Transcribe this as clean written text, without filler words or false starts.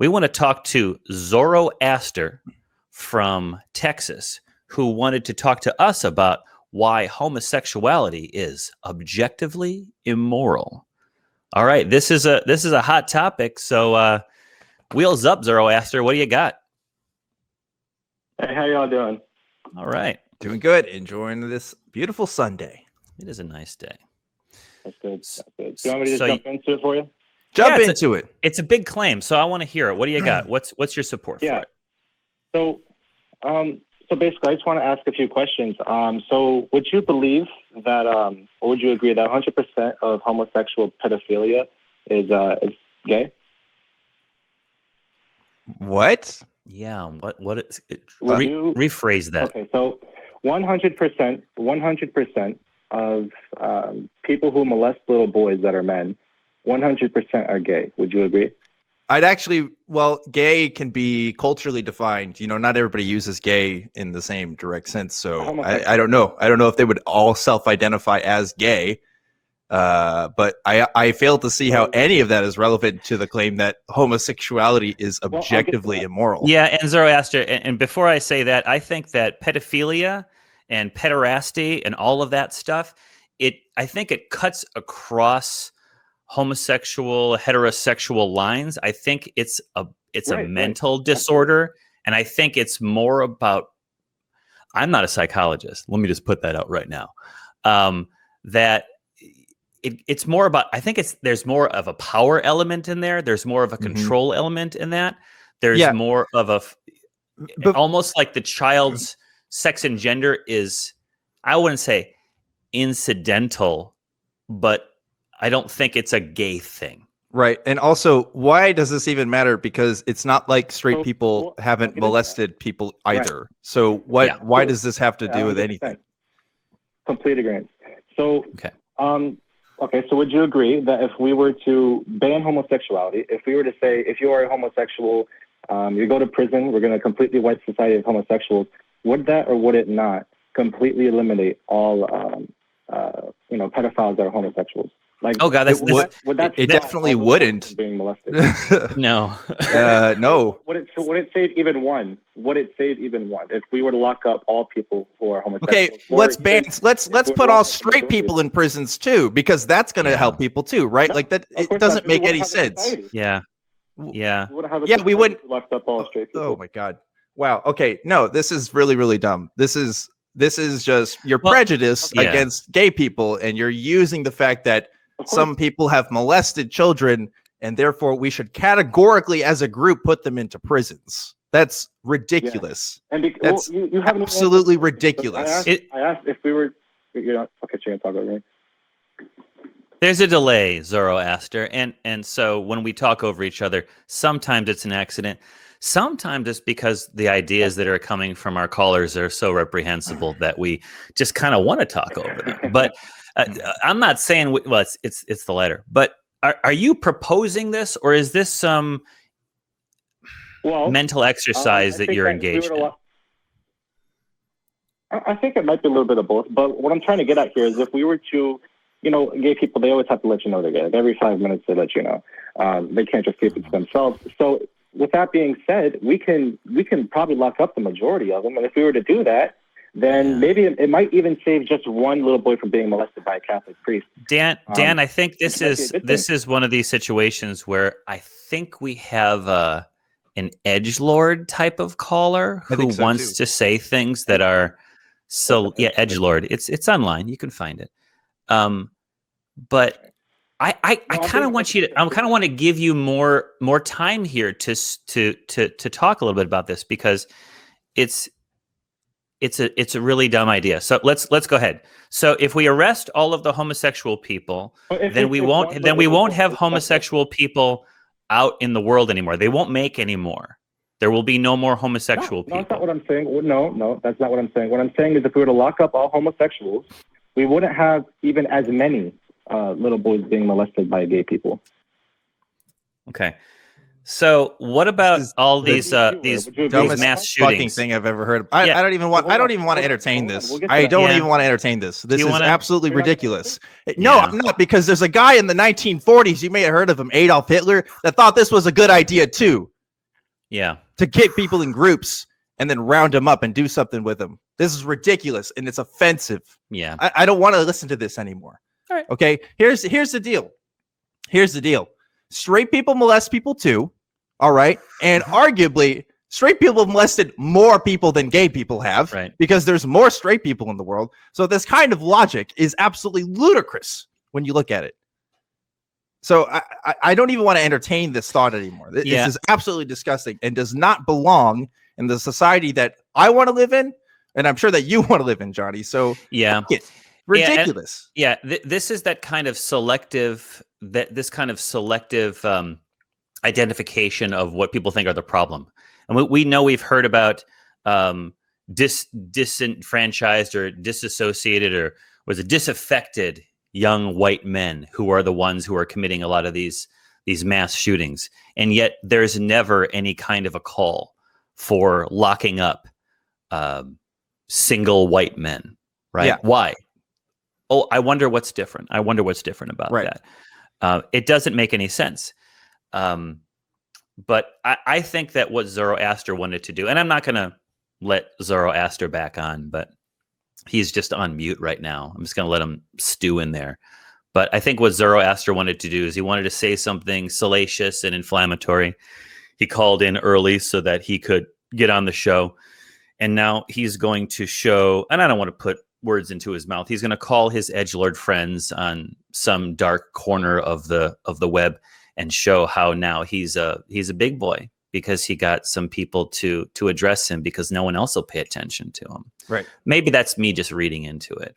We want to talk to Zoroaster from Texas, who wanted to talk to us about why homosexuality is objectively immoral. All right, this is a hot topic. So wheels up, Zoroaster. What do you got? Hey, how y'all doing? All right, doing good. Enjoying this beautiful Sunday. It is a nice day. That's good. That's good. Do you want me to just jump into it for you? Jump into it. It's a big claim, so I want to hear it. What do you got? What's your support for it? So basically, I just want to ask a few questions. So would you believe that, or would you agree that 100% of homosexual pedophilia is gay? What? Yeah. What is it? Rephrase that. Okay. So 100% of people who molest little boys that are men, 100% are gay. Would you agree? Gay can be culturally defined. You know, not everybody uses gay in the same direct sense. So I don't know. I don't know if they would all self-identify as gay. But I fail to see how any of that is relevant to the claim that homosexuality is objectively immoral. Yeah, and Zoroaster, and before I say that, I think that pedophilia and pederasty and all of that stuff, I think it cuts across homosexual, heterosexual lines. I think it's a mental disorder, and I think it's more about. I'm not a psychologist. Let me just put that out right now. That it's more about. I think there's more of a power element in there. There's more of a control element in that. There's more of almost like the child's sex and gender is. I wouldn't say incidental, but I don't think it's a gay thing. Right. And also, why does this even matter? Because it's not like straight people haven't molested people either. Right. So why does this have to do with anything? Complete agreement. So, so would you agree that if we were to ban homosexuality, if we were to say, if you are a homosexual, you go to prison, we're going to completely wipe society of homosexuals, would that or would it not completely eliminate all, pedophiles that are homosexuals? Like, oh God, it definitely wouldn't. Being molested. No. No. Would it save even one? Would it save even one if we were to lock up all people who are homosexual? Okay, let's put all straight people in prisons too, because that's going to help people too, right? Like that, it doesn't make any sense. Yeah. We wouldn't lock up all straight people. Oh my God! Wow. Okay, no, this is really, really dumb. This is just your prejudice against gay people, and you're using the fact that some people have molested children, and therefore we should categorically, as a group, put them into prisons. That's ridiculous. Yeah. And that's absolutely ridiculous. I asked if we were, okay, so you're gonna talk over me. There's a delay, Zoroaster, and so when we talk over each other, sometimes it's an accident. Sometimes it's because the ideas that are coming from our callers are so reprehensible that we just kind of want to talk over them. But I'm not saying it's the latter. But are you proposing this, or is this some mental exercise that you're engaged in? I think it might be a little bit of both. But what I'm trying to get at here is if we were to, gay people, they always have to let you know they're gay. Like every 5 minutes they let you know. They can't just keep it to themselves. So with that being said, we can probably lock up the majority of them. And if we were to do that, then maybe it might even save just one little boy from being molested by a Catholic priest. Dan, I think this is one of these situations where I think we have an edgelord type of caller who wants to say things that are edgelord. It's online. You can find it. But I kind of want to give you more time here to talk a little bit about this, because it's a really dumb idea. So let's go ahead. So if we arrest all of the homosexual people, then we won't have homosexual people out in the world anymore. They won't make any more. There will be no more homosexual people. No, that's not what I'm saying. No, that's not what I'm saying. What I'm saying is if we were to lock up all homosexuals, we wouldn't have even as many little boys being molested by gay people. Okay. So what about all these mass shootings? Thing I've ever heard. I don't even want to entertain this. I don't even want to entertain this. This is absolutely ridiculous. No, I'm not, because there's a guy in the 1940s, you may have heard of him, Adolf Hitler, that thought this was a good idea too. Yeah. to get people in groups and then round them up and do something with them. This is ridiculous and it's offensive. Yeah. I don't want to listen to this anymore. All right. Okay. Here's the deal. Here's the deal. Straight people molest people too. All right. And arguably, straight people molested more people than gay people have, right? Because there's more straight people in the world. So this kind of logic is absolutely ludicrous when you look at it. So I don't even want to entertain this thought anymore. This is absolutely disgusting and does not belong in the society that I want to live in, and I'm sure that you want to live in, Johnny. So ridiculous. This is that kind of selective identification of what people think are the problem. And we know, we've heard about disenfranchised or disassociated, or was it disaffected young white men who are the ones who are committing a lot of these mass shootings. And yet there's never any kind of a call for locking up single white men, right? Yeah. Why? Oh, I wonder what's different. I wonder what's different about that. It doesn't make any sense. But I think that what Zoroaster wanted to do, and I'm not going to let Zoroaster back on, but he's just on mute right now. I'm just going to let him stew in there. But I think what Zoroaster wanted to do is he wanted to say something salacious and inflammatory. He called in early so that he could get on the show. And now he's going to show, and I don't want to put words into his mouth, he's going to call his edgelord friends on some dark corner of the web and show how now he's a big boy, because he got some people to address him, because no one else will pay attention to him. Right. Maybe that's me just reading into it,